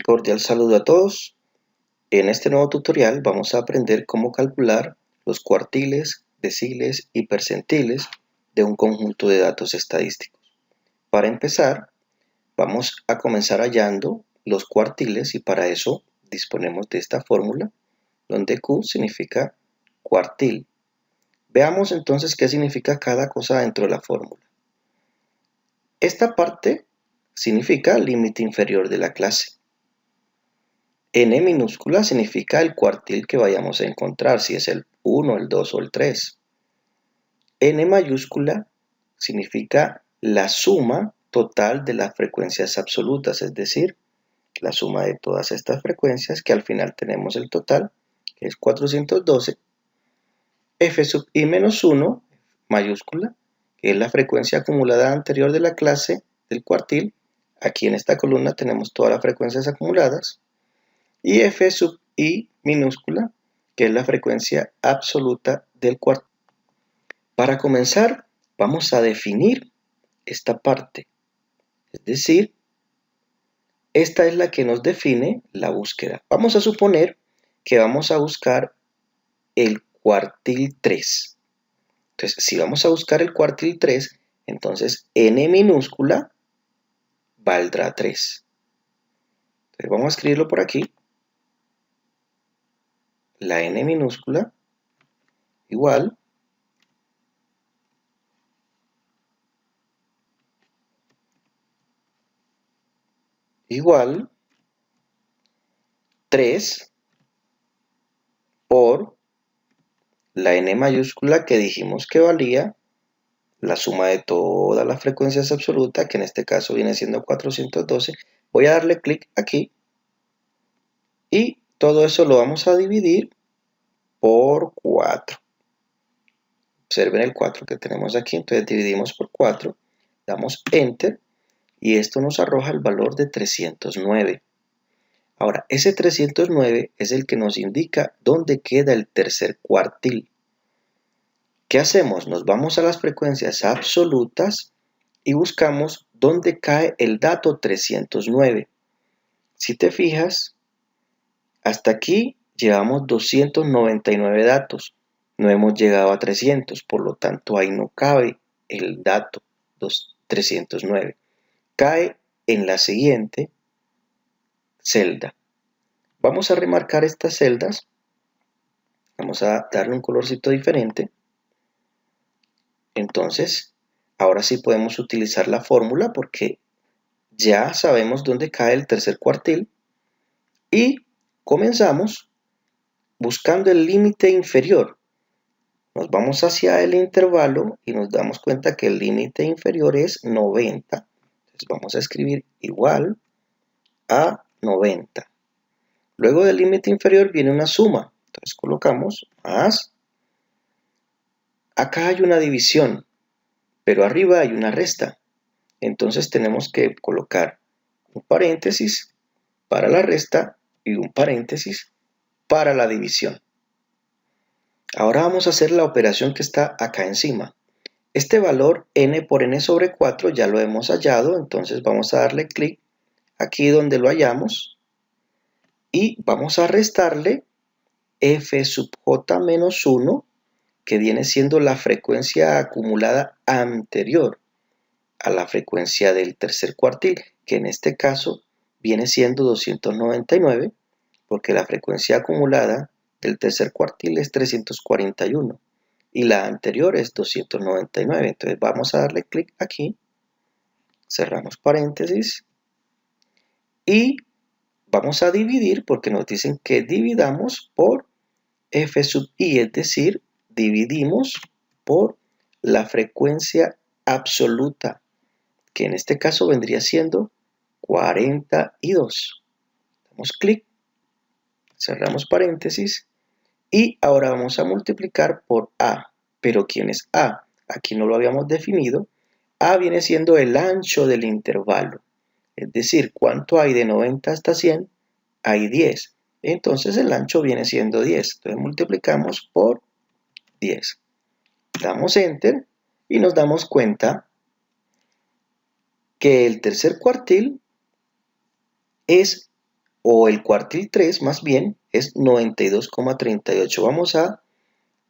Cordial saludo a todos. En este nuevo tutorial vamos a aprender cómo calcular los cuartiles, deciles y percentiles de un conjunto de datos estadísticos. Para empezar, vamos a comenzar hallando los cuartiles y para eso disponemos de esta fórmula donde Q significa cuartil. Veamos entonces qué significa cada cosa dentro de la fórmula. Esta parte significa límite inferior de la clase. N minúscula significa el cuartil que vayamos a encontrar, si es el 1, el 2 o el 3. N mayúscula significa la suma total de las frecuencias absolutas, es decir, la suma de todas estas frecuencias que al final tenemos el total, que es 412. F sub i menos 1 mayúscula, que es la frecuencia acumulada anterior de la clase del cuartil. Aquí en esta columna tenemos todas las frecuencias acumuladas. Y F sub i minúscula, que es la frecuencia absoluta del cuartil. Para comenzar, vamos a definir esta parte. Es decir, esta es la que nos define la búsqueda. Vamos a suponer que vamos a buscar el cuartil 3. Entonces, si vamos a buscar el cuartil 3, entonces n minúscula valdrá 3. Entonces, vamos a escribirlo por aquí. La n minúscula igual igual 3 por la n mayúscula que dijimos que valía la suma de todas las frecuencias absolutas, que en este caso viene siendo 412. Voy a darle clic aquí y todo eso lo vamos a dividir por 4. Observen el 4 que tenemos aquí, entonces dividimos por 4, damos Enter y esto nos arroja el valor de 309. Ahora, ese 309 es el que nos indica dónde queda el tercer cuartil. ¿Qué hacemos? Nos vamos a las frecuencias absolutas y buscamos dónde cae el dato 309. Si te fijas, hasta aquí llevamos 299 datos. No hemos llegado a 300, por lo tanto ahí no cabe el dato 309. Cae en la siguiente celda. Vamos a remarcar estas celdas. Vamos a darle un colorcito diferente. Entonces, ahora sí podemos utilizar la fórmula porque ya sabemos dónde cae el tercer cuartil y comenzamos buscando el límite inferior. Nos vamos hacia el intervalo y nos damos cuenta que el límite inferior es 90. Entonces vamos a escribir igual a 90. Luego del límite inferior viene una suma. Entonces colocamos más. Acá hay una división, pero arriba hay una resta. Entonces tenemos que colocar un paréntesis para la resta y un paréntesis para la división. Ahora vamos a hacer la operación que está acá encima. Este valor n por n sobre 4 ya lo hemos hallado, entonces vamos a darle clic aquí donde lo hallamos y vamos a restarle f sub j menos 1, que viene siendo la frecuencia acumulada anterior a la frecuencia del tercer cuartil, que en este caso viene siendo 299, porque la frecuencia acumulada del tercer cuartil es 341 y la anterior es 299. Entonces vamos a darle clic aquí, cerramos paréntesis y vamos a dividir porque nos dicen que dividamos por f sub i, es decir, dividimos por la frecuencia absoluta, que en este caso vendría siendo 42. Damos clic, cerramos paréntesis y ahora vamos a multiplicar por A. Pero ¿quién es A? Aquí no lo habíamos definido. A viene siendo el ancho del intervalo. Es decir, ¿cuánto hay de 90 hasta 100? Hay 10. Entonces el ancho viene siendo 10. Entonces multiplicamos por 10. Damos Enter y nos damos cuenta que el tercer cuartil es o el cuartil 3 más bien, es 92,38. Vamos a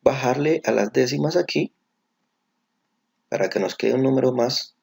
bajarle a las décimas aquí para que nos quede un número más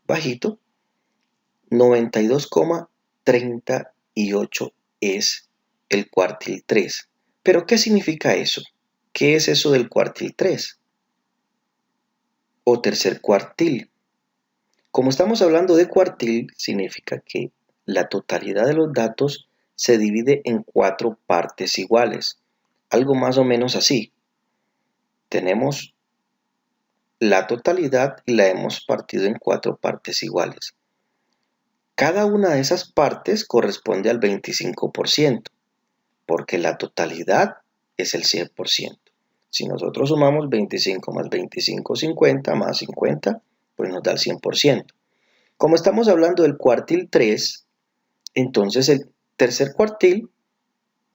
bajito. 92,38 es el cuartil 3. ¿Pero qué significa eso? ¿Qué es eso del cuartil 3? O tercer cuartil. Como estamos hablando de cuartil, significa que la totalidad de los datos se divide en 4 partes iguales. Algo más o menos así. Tenemos la totalidad y la hemos partido en 4 partes iguales. Cada una de esas partes corresponde al 25%, porque la totalidad es el 100%. Si nosotros sumamos 25 más 25, 50 más 50, pues nos da el 100%. Como estamos hablando del cuartil 3, entonces el tercer cuartil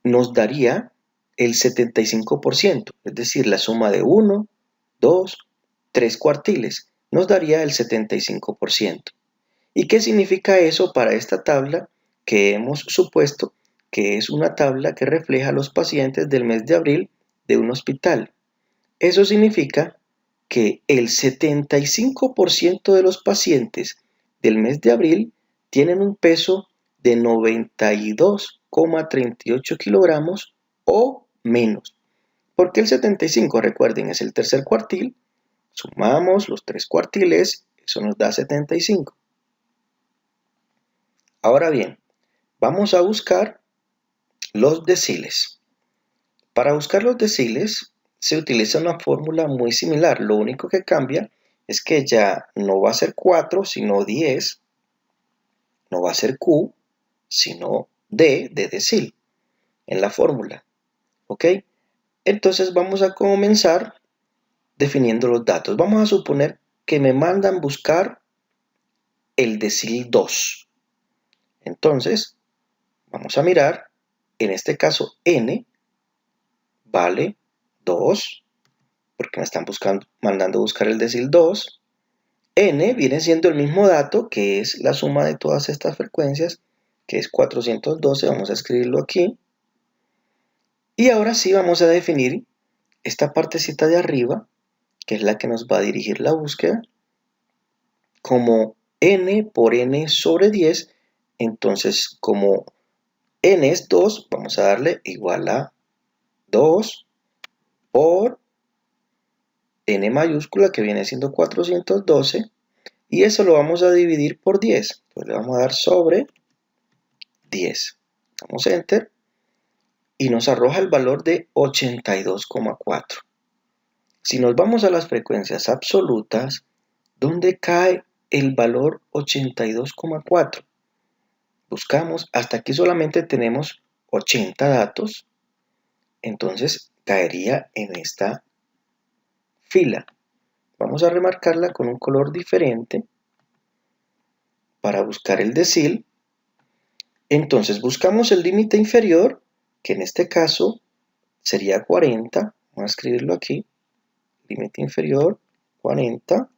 nos daría el 75%, es decir, la suma de 1, 2, 3 cuartiles, nos daría el 75%. ¿Y qué significa eso para esta tabla que hemos supuesto que es una tabla que refleja los pacientes del mes de abril de un hospital? Eso significa que el 75% de los pacientes del mes de abril tienen un peso de 92,38 kilogramos o menos. ¿Por qué el 75? Recuerden, es el tercer cuartil. Sumamos los 3 cuartiles, eso nos da 75. Ahora bien, vamos a buscar los deciles. Para buscar los deciles se utiliza una fórmula muy similar. Lo único que cambia es que ya no va a ser 4, sino 10. No va a ser Q, sino D de decil en la fórmula. ¿Ok? Entonces vamos a comenzar definiendo los datos. Vamos a suponer que me mandan buscar el decil 2. Entonces, vamos a mirar, en este caso n vale 2, porque me están mandando buscar el decil 2. N viene siendo el mismo dato, que es la suma de todas estas frecuencias, que es 412, vamos a escribirlo aquí. Y ahora sí vamos a definir esta partecita de arriba, que es la que nos va a dirigir la búsqueda, como n por n sobre 10. Entonces, como n es 2, vamos a darle igual a 2 por n mayúscula, que viene siendo 412, y eso lo vamos a dividir por 10. Entonces le vamos a dar sobre 10. Damos Enter y nos arroja el valor de 82,4. Si nos vamos a las frecuencias absolutas, ¿dónde cae el valor 82,4? Buscamos, hasta aquí solamente tenemos 80 datos, entonces caería en esta fila. Vamos a remarcarla con un color diferente para buscar el decil. Entonces buscamos el límite inferior, que en este caso sería 40. Vamos a escribirlo aquí. Límite inferior 40.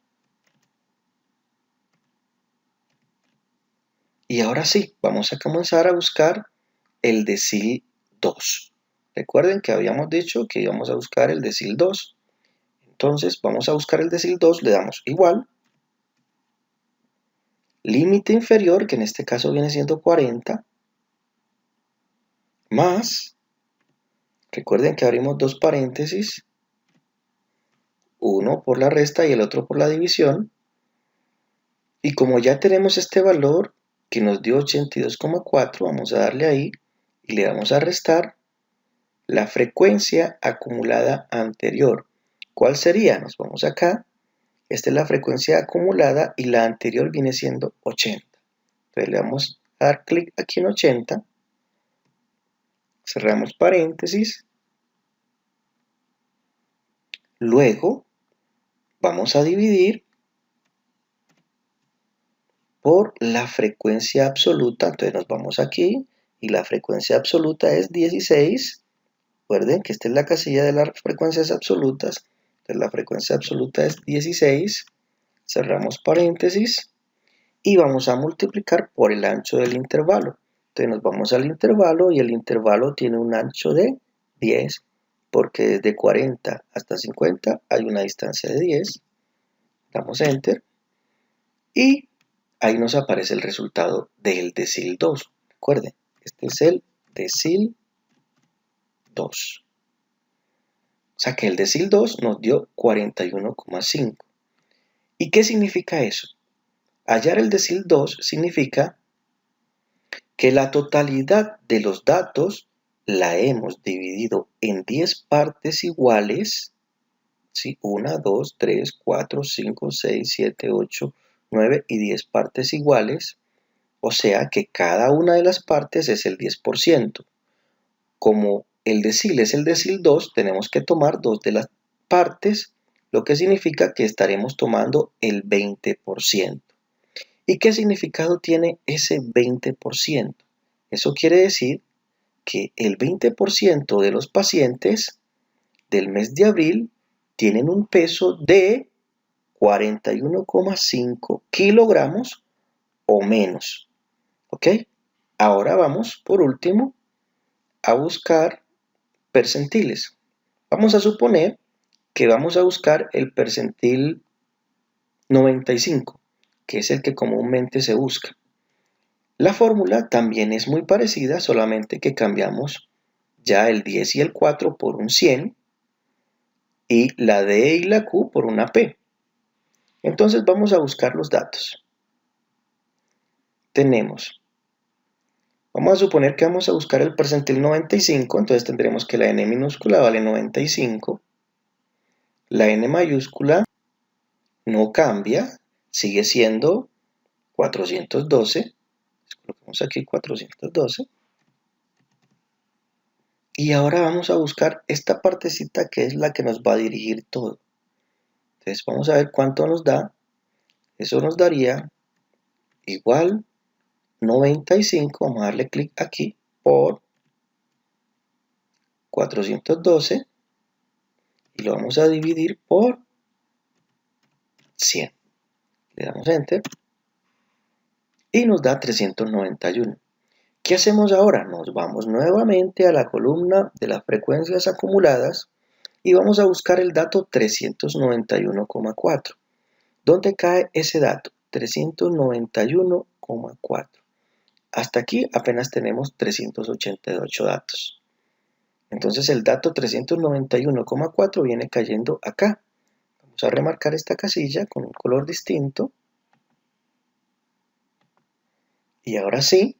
Y ahora sí, vamos a comenzar a buscar el decil 2. Recuerden que habíamos dicho que íbamos a buscar el decil 2. Entonces vamos a buscar el decil 2, le damos igual. Límite inferior, que en este caso viene siendo 40, más, recuerden que abrimos dos paréntesis, uno por la resta y el otro por la división. Y como ya tenemos este valor que nos dio 82,4, vamos a darle ahí y le vamos a restar la frecuencia acumulada anterior. ¿Cuál sería? Nos vamos acá. Esta es la frecuencia acumulada y la anterior viene siendo 80. Entonces le vamos a dar clic aquí en 80. Cerramos paréntesis. Luego vamos a dividir por la frecuencia absoluta. Entonces nos vamos aquí y la frecuencia absoluta es 16. Recuerden que esta es la casilla de las frecuencias absolutas. Entonces la frecuencia absoluta es 16. Cerramos paréntesis y vamos a multiplicar por el ancho del intervalo. Entonces nos vamos al intervalo y el intervalo tiene un ancho de 10, porque desde 40 hasta 50 hay una distancia de 10. Damos Enter y ahí nos aparece el resultado del decil 2. Recuerden, este es el decil 2. O sea que el decil 2 nos dio 41,5. ¿Y qué significa eso? Hallar el decil 2 significa que la totalidad de los datos la hemos dividido en 10 partes iguales, ¿sí? 1, 2, 3, 4, 5, 6, 7, 8, 9 y 10 partes iguales, o sea que cada una de las partes es el 10%. Como el decil es el decil 2, tenemos que tomar 2 de las partes, lo que significa que estaremos tomando el 20%. ¿Y qué significado tiene ese 20%? Eso quiere decir que el 20% de los pacientes del mes de abril tienen un peso de 41,5 kilogramos o menos. ¿Ok? Ahora vamos, por último, a buscar percentiles. Vamos a suponer que vamos a buscar el percentil 95, que es el que comúnmente se busca. La fórmula también es muy parecida, solamente que cambiamos ya el 10 y el 4 por un 100 y la D y la Q por una P. Entonces vamos a buscar los datos. Vamos a suponer que vamos a buscar el percentil 95, entonces tendremos que la N minúscula vale 95, la N mayúscula no cambia, sigue siendo 412, colocamos aquí 412, y ahora vamos a buscar esta partecita que es la que nos va a dirigir todo. Entonces vamos a ver cuánto nos da. Eso nos daría igual 95, vamos a darle clic aquí, por 412 y lo vamos a dividir por 100. Le damos Enter y nos da 391. ¿Qué hacemos ahora? Nos vamos nuevamente a la columna de las frecuencias acumuladas y vamos a buscar el dato 391,4. ¿Dónde cae ese dato? 391,4. Hasta aquí apenas tenemos 388 datos. Entonces el dato 391,4 viene cayendo acá. Vamos a remarcar esta casilla con un color distinto. Y ahora sí,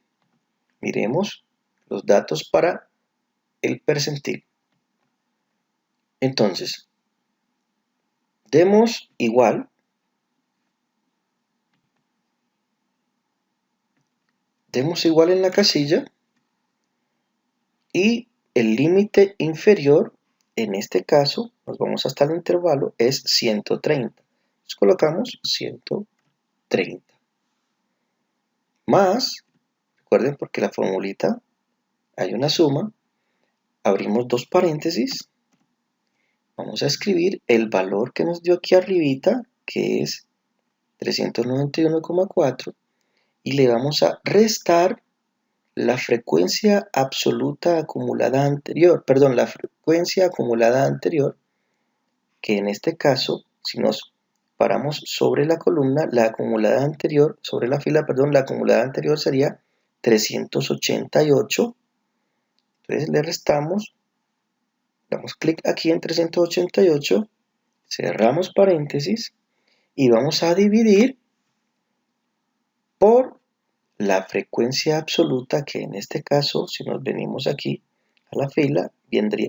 miremos los datos para el percentil. Entonces, demos igual en la casilla y el límite inferior, en este caso, nos vamos hasta el intervalo, es 130. Entonces colocamos 130. Más, recuerden porque la formulita hay una suma, abrimos dos paréntesis, vamos a escribir el valor que nos dio aquí arribita, que es 391,4, y le vamos a restar la frecuencia absoluta acumulada anterior, que en este caso, si nos paramos sobre la columna, la acumulada anterior, sobre la fila, la acumulada anterior sería 388. Entonces le restamos, damos clic aquí en 388, cerramos paréntesis y vamos a dividir por la frecuencia absoluta, que en este caso, si nos venimos aquí a la fila,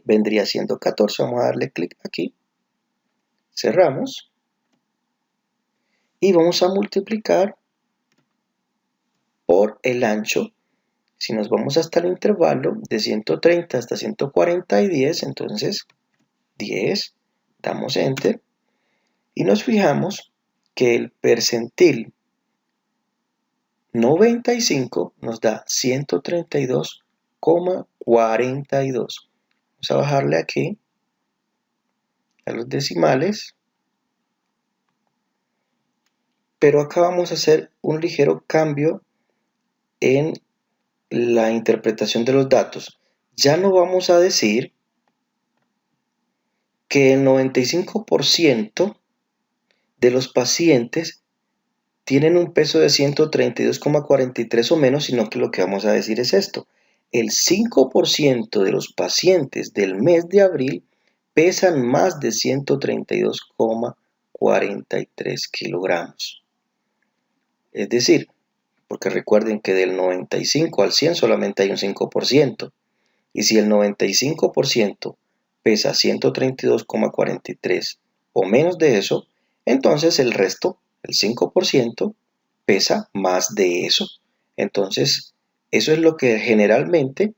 vendría siendo 14. Vamos a darle clic aquí, cerramos y vamos a multiplicar por el ancho. Si nos vamos hasta el intervalo de 130 hasta 140 y 10, entonces 10, damos Enter y nos fijamos que el percentil 95 nos da 132,42. Vamos a bajarle aquí a los decimales, pero acá vamos a hacer un ligero cambio en la interpretación de los datos. Ya no vamos a decir que el 95% de los pacientes tienen un peso de 132,43 o menos, sino que lo que vamos a decir es esto. El 5% de los pacientes del mes de abril pesan más de 132,43 kilogramos. Es decir, porque recuerden que del 95 al 100 solamente hay un 5%. Y si el 95% pesa 132,43 o menos de eso, entonces el resto, el 5%, pesa más de eso. Entonces, eso es lo que generalmente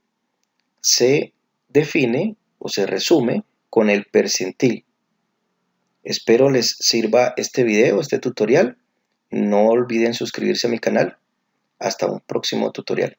se define o se resume con el percentil. Espero les sirva este video, este tutorial. No olviden suscribirse a mi canal. Hasta un próximo tutorial.